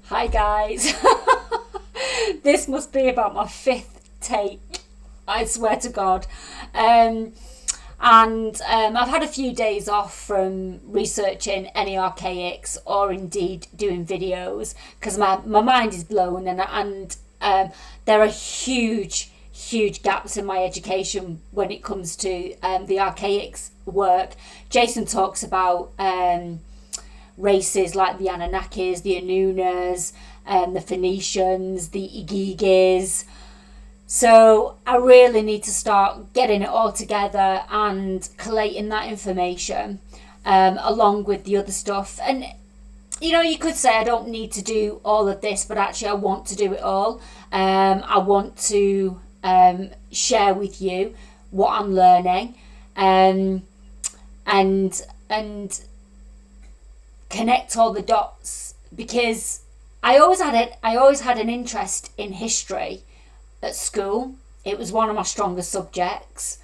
Hi guys. This must be about my fifth take, I swear to God. I've had a few days off from researching any archaics or indeed doing videos because my mind is blown, and there are huge gaps in my education when it comes to the archaics work. Jason talks about races like the Anunnakis, the Anunas, the Phoenicians, the Igigis. So I really need to start getting it all together and collating that information along with the other stuff. And you could say I don't need to do all of this, but actually I want to do it all. I want to share with you what I'm learning, and connect all the dots, because I always had an interest in history at school. It was one of my strongest subjects,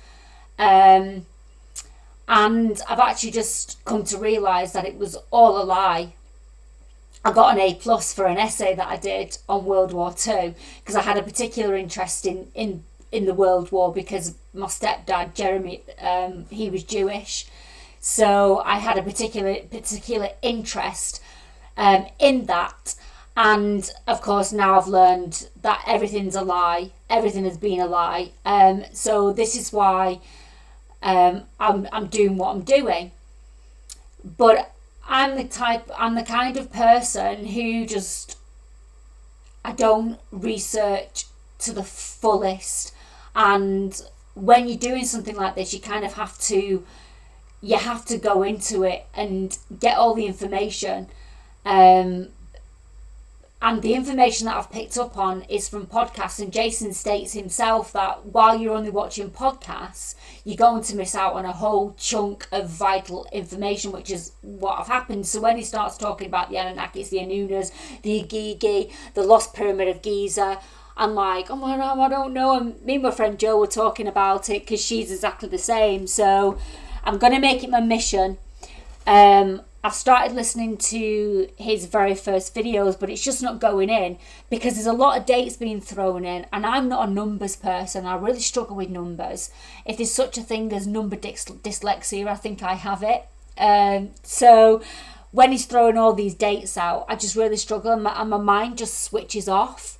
and I've actually just come to realise that it was all a lie. I got an A+ for an essay that I did on World War II because I had a particular interest in the World War because my stepdad Jeremy, he was Jewish. So I had a particular interest in that. And of course now I've learned that everything's a lie. Everything has been a lie. So this is why I'm doing what I'm doing. But I'm the kind of person who I don't research to the fullest. And when you're doing something like this, you kind of have to go into it and get all the information. And the information that I've picked up on is from podcasts, and Jason states himself that while you're only watching podcasts, you're going to miss out on a whole chunk of vital information, which is what have happened. So when he starts talking about the Anunnakis, the Anunas, the Igigi, the Lost Pyramid of Giza, I'm like, oh my God, I don't know. And me and my friend Jo were talking about it because she's exactly the same. So I'm going to make it my mission. I've started listening to his very first videos, but it's just not going in because there's a lot of dates being thrown in, and I'm not a numbers person. I really struggle with numbers. If there's such a thing as number dyslexia, I think I have it. So when he's throwing all these dates out, I just really struggle, and my mind just switches off.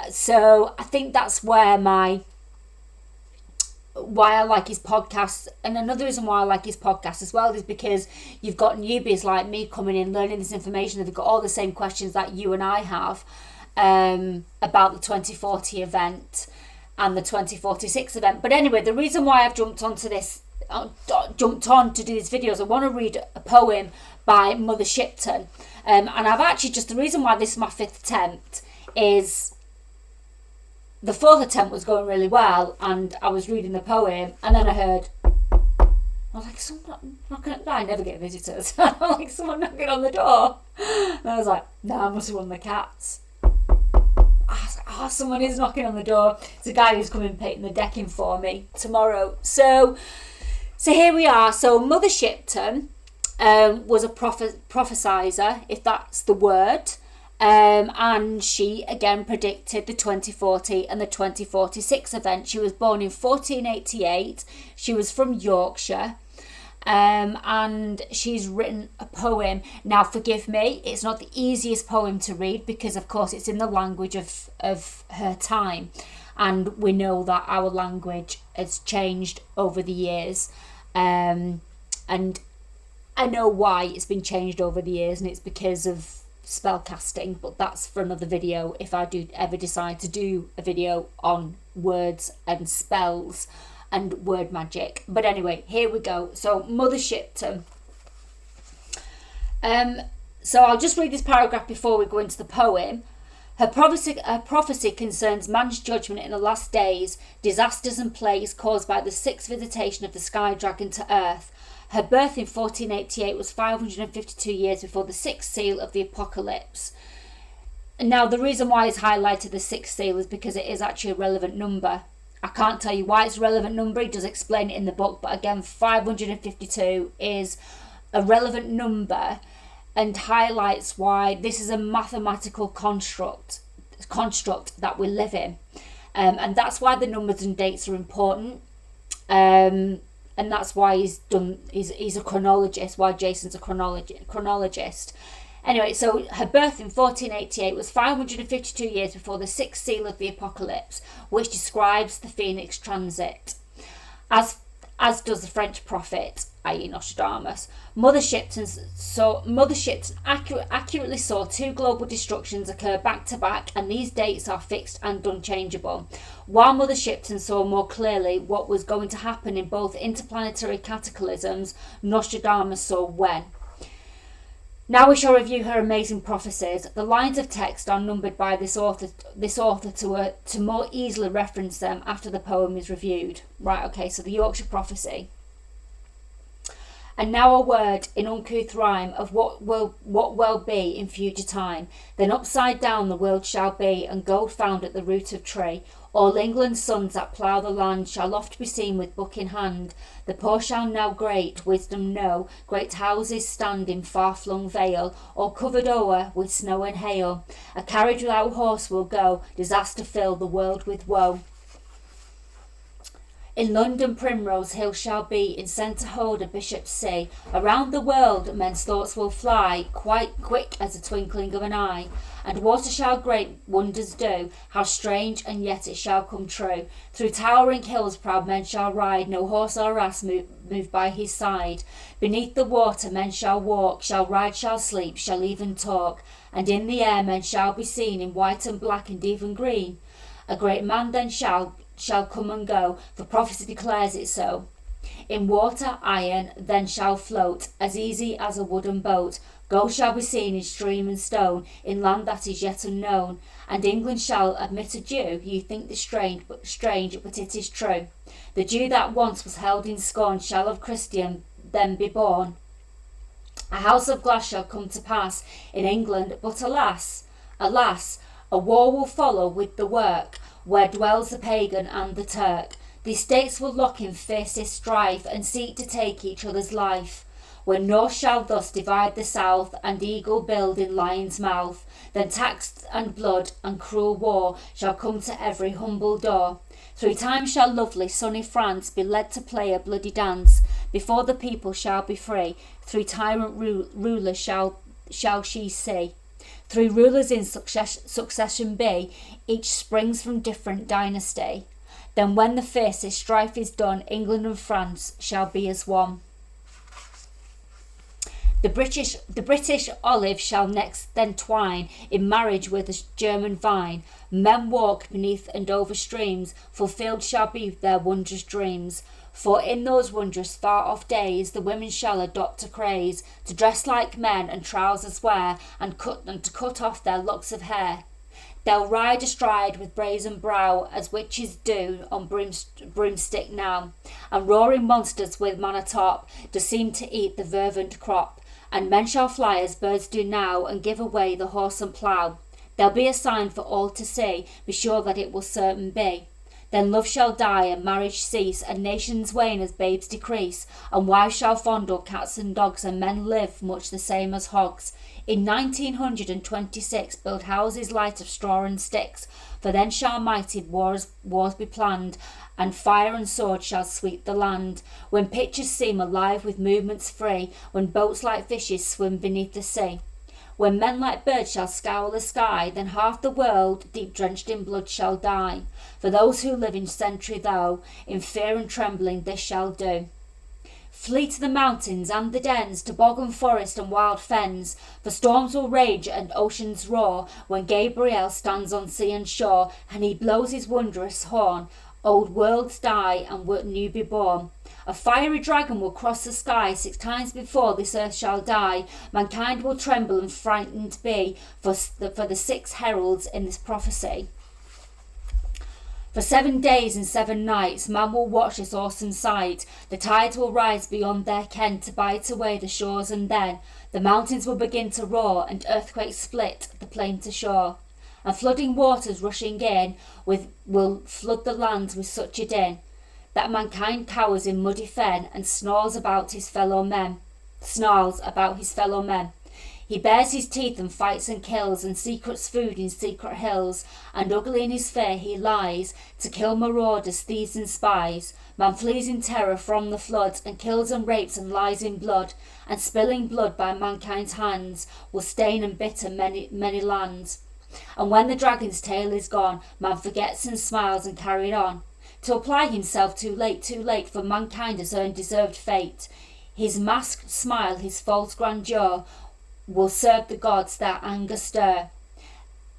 So I think that's why I like his podcast. And another reason why I like his podcast as well is because you've got newbies like me coming in, learning this information. They've got all the same questions that you and I have about the 2040 event and the 2046 event. But anyway, the reason why I've jumped on to do these videos, I want to read a poem by Mother Shipton. And I've actually the reason why this is my fifth attempt is the fourth attempt was going really well, and I was reading the poem, and then I was like, someone knocking at the door. I never get visitors. I'm like, someone knocking on the door. And I was like, no, I must have one of the cats. I was like, someone is knocking on the door. It's a guy who's coming painting the decking for me tomorrow. So here we are. So Mother Shipton was a prophesizer, if that's the word. And she again predicted the 2040 and the 2046 event. She was born in 1488. She was from Yorkshire, and she's written a poem. Now, forgive me, it's not the easiest poem to read because, of course, it's in the language of her time, and we know that our language has changed over the years, and I know why it's been changed over the years, and it's because of spell casting, but that's for another video if I do ever decide to do a video on words and spells and word magic. But anyway, here we go. So Mother Shipton. So I'll just read this paragraph before we go into the poem. Her prophecy concerns man's judgment in the last days, disasters and plagues caused by the sixth visitation of the sky dragon to earth. Her birth in 1488 was 552 years before the sixth seal of the apocalypse. Now, the reason why it's highlighted the sixth seal is because it is actually a relevant number. I can't tell you why it's a relevant number. He does explain it in the book. But again, 552 is a relevant number and highlights why this is a mathematical construct that we live in, and that's why the numbers and dates are important, and that's why he's a chronologist, why Jason's a chronologist. Anyway, so her birth in 1488 was 552 years before the sixth seal of the Apocalypse, which describes the Phoenix transit, as does the French prophet, i.e. Nostradamus. Mother Shipton accurately saw two global destructions occur back to back, and these dates are fixed and unchangeable. While Mother Shipton saw more clearly what was going to happen in both interplanetary cataclysms, Nostradamus saw when. Now we shall review her amazing prophecies. The lines of text are numbered by this author to more easily reference them after the poem is reviewed. Right, okay, so the Yorkshire prophecy. And now a word in uncouth rhyme of what will be in future time. Then upside down the world shall be, and gold found at the root of tree. All England's sons that plough the land shall oft be seen with book in hand. The poor shall now great wisdom know. Great houses stand in far-flung vale, all covered o'er with snow and hail. A carriage without horse will go, disaster fill the world with woe. In London Primrose Hill shall be, in centre hold a bishop's see. Around the world men's thoughts will fly, quite quick as the twinkling of an eye. And water shall great wonders do, how strange, and yet it shall come true. Through towering hills proud men shall ride, no horse or ass move by his side. Beneath the water men shall walk, shall ride, shall sleep, shall even talk. And in the air men shall be seen, in white and black and even green. A great man then shall come and go, for prophecy declares it so. In water iron then shall float, as easy as a wooden boat. Gold shall be seen in stream and stone, in land that is yet unknown. And England shall admit a Jew, you think this strange, but it is true. The Jew that once was held in scorn shall of Christian then be born. A house of glass shall come to pass in England, but alas, a war will follow with the work, where dwells the pagan and the Turk. These states will lock in fiercest strife, and seek to take each other's life. When North shall thus divide the South, and eagle build in lion's mouth, then tax and blood and cruel war shall come to every humble door. 3 times shall lovely sunny France be led to play a bloody dance, before the people shall be free. 3 tyrant rulers shall she see. 3 rulers in succession be, each springs from different dynasty. Then when the fiercest strife is done, England and France shall be as one. The British olive shall next then twine in marriage with the German vine. Men walk beneath and over streams, fulfilled shall be their wondrous dreams. For in those wondrous far-off days the women shall adopt a craze to dress like men and trousers wear, and to cut off their locks of hair. They'll ride astride with brazen brow, as witches do on broomstick now, and roaring monsters with man atop do seem to eat the verdant crop. And men shall fly as birds do now, and give away the horse and plough. There'll be a sign for all to see, be sure that it will certain be. Then love shall die and marriage cease, and nations wane as babes decrease, and wives shall fondle cats and dogs, and men live much the same as hogs. In 1926 build houses light of straw and sticks, for then shall mighty wars be planned, and fire and sword shall sweep the land. When pictures seem alive with movements free, when boats like fishes swim beneath the sea. When men like birds shall scour the sky, then half the world, deep drenched in blood, shall die. For those who live in century though, in fear and trembling this shall do. Flee to the mountains and the dens, to bog and forest and wild fens, for storms will rage and oceans roar, when Gabriel stands on sea and shore, and he blows his wondrous horn. Old worlds die and new be born. A fiery dragon will cross the sky, 6 times before this earth shall die. Mankind will tremble and frightened be, for the 6 heralds in this prophecy. For 7 days and 7 nights man will watch this awesome sight. The tides will rise beyond their ken to bite away the shores, and then the mountains will begin to roar, and earthquakes split the plain to shore. And flooding waters rushing in will flood the lands with such a din, that mankind cowers in muddy fen, and snarls about his fellow men. He bares his teeth and fights and kills, and secrets food in secret hills, and ugly in his fear he lies, to kill marauders, thieves and spies. Man flees in terror from the floods, and kills and rapes and lies in blood, and spilling blood by mankind's hands will stain and bitter many lands. And when the dragon's tail is gone, man forgets and smiles and carried on, to apply himself too late, for mankind has earned deserved fate. His masked smile, his false grandeur, will serve the gods their anger stir,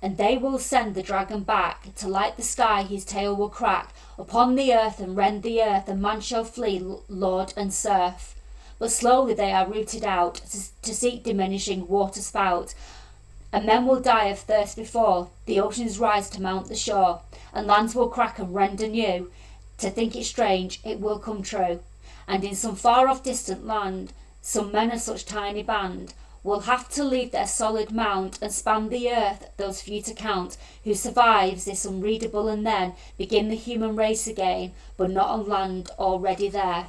and they will send the dragon back, to light the sky his tail will crack, upon the earth and rend the earth, and man shall flee lord and serf. But slowly they are rooted out, to seek diminishing water spout, and men will die of thirst before the oceans rise to mount the shore, and lands will crack and rend anew. To think it strange, it will come true, and in some far off distant land, some men of such tiny band will have to leave their solid mound, and span the earth, those few to count, who survives this unreadable, and then begin the human race again, but not on land already there.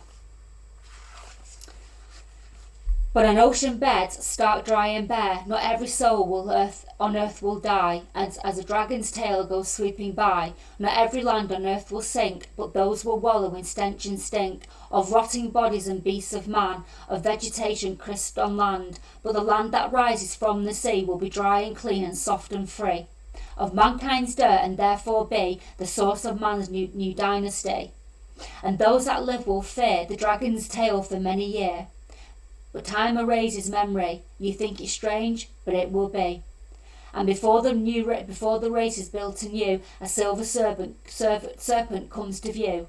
But on ocean beds, stark, dry and bare, not every soul on earth will die, and as a dragon's tail goes sweeping by, not every land on earth will sink, but those will wallow in stench and stink, of rotting bodies and beasts of man, of vegetation crisped on land, but the land that rises from the sea will be dry and clean and soft and free, of mankind's dirt, and therefore be the source of man's new dynasty. And those that live will fear the dragon's tail for many years. But time erases memory. You think it strange, but it will be. And before the race is built anew, a silver serpent comes to view,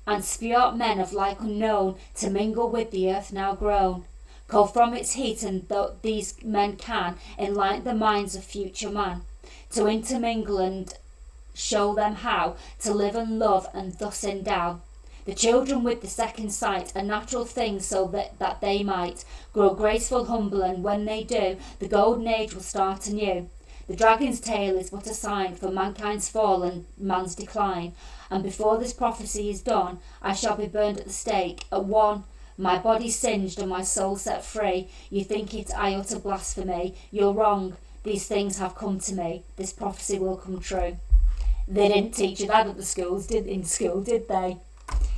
and spew out men of like unknown, to mingle with the earth now grown. Cold from its heat, and these men can enlighten the minds of future man, to intermingle and show them how to live and love, and thus endow the children with the second sight, a natural thing, so that they might grow graceful, humble, and when they do, the golden age will start anew. The dragon's tail is but a sign for mankind's fall and man's decline, and before this prophecy is done, I shall be burned at the stake, at one, my body singed and my soul set free. You think it I utter blasphemy, you're wrong, these things have come to me, this prophecy will come true. They didn't teach you that at the schools, did they?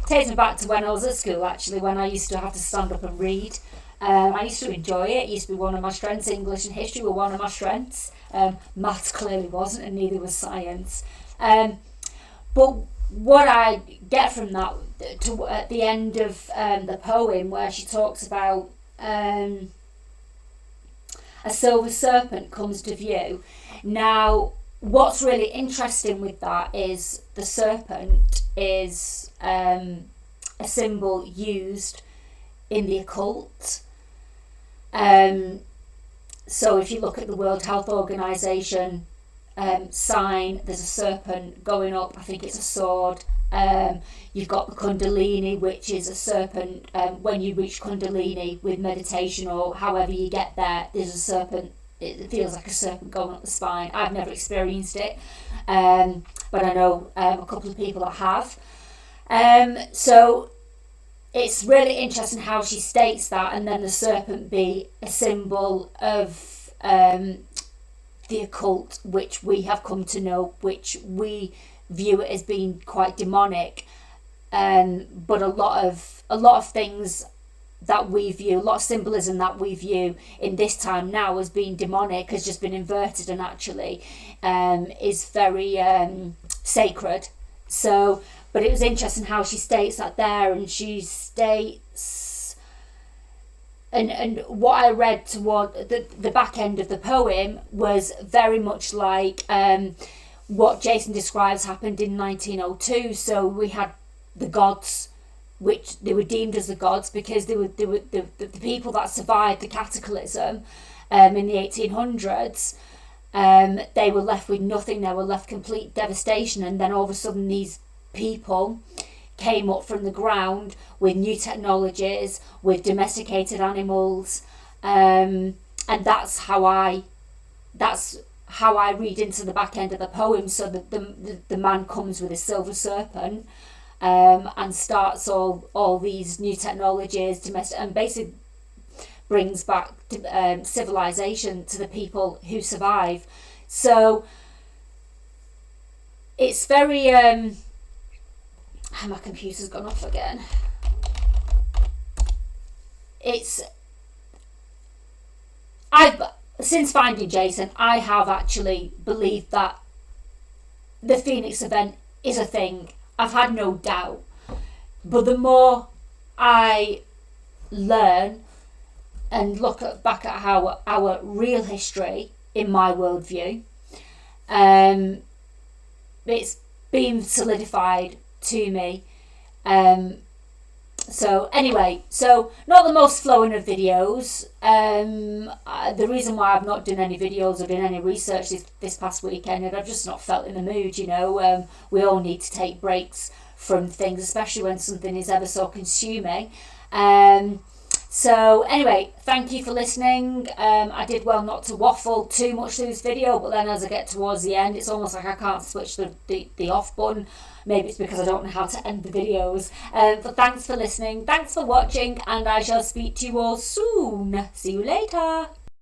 Takes me back to when I was at school, actually, when I used to have to stand up and read. I used to enjoy it. It used to be one of my strengths. English and history were one of my strengths. Maths clearly wasn't, and neither was science. But what I get from that, at the end of the poem, where she talks about a silver serpent comes to view. Now, what's really interesting with that is the serpent is a symbol used in the occult. So if you look at the World Health Organization sign, there's a serpent going up. I think it's a sword. You've got the Kundalini, which is a serpent. When you reach Kundalini with meditation or however you get there, there's a serpent. It feels like a serpent going up the spine. I've never experienced it, but I know a couple of people that have. So it's really interesting how she states that, and then the serpent be a symbol of the occult, which we have come to know, which we view it as being quite demonic. But a lot of things that we view, a lot of symbolism that we view in this time now as being demonic has just been inverted, and actually is very sacred. So, but it was interesting how she states that there, and she states, and what I read toward the back end of the poem was very much like what Jason describes happened in 1902. So we had the gods, which they were deemed as the gods because they were the people that survived the cataclysm in the 1800s. They were left with nothing. They were left complete devastation, and then all of a sudden these people came up from the ground with new technologies, with domesticated animals, and that's how I read into the back end of the poem. So that the man comes with a silver serpent, and starts all these new technologies, and brings back civilization to the people who survive. So it's very my computer's gone off again. Since finding Jason, I have actually believed that the Phoenix event is a thing. I've had no doubt. But the more I learn and look back at our real history in my worldview, it's been solidified to me. So anyway, so not the most flowing of videos. The reason why I've not done any videos or done any research this past weekend, and I've just not felt in the mood, you know. We all need to take breaks from things, especially when something is ever so consuming. So anyway, thank you for listening. I did well not to waffle too much through this video, but then as I get towards the end, it's almost like I can't switch the off button. Maybe it's because I don't know how to end the videos. But thanks for listening, thanks for watching, and I shall speak to you all soon. See you later.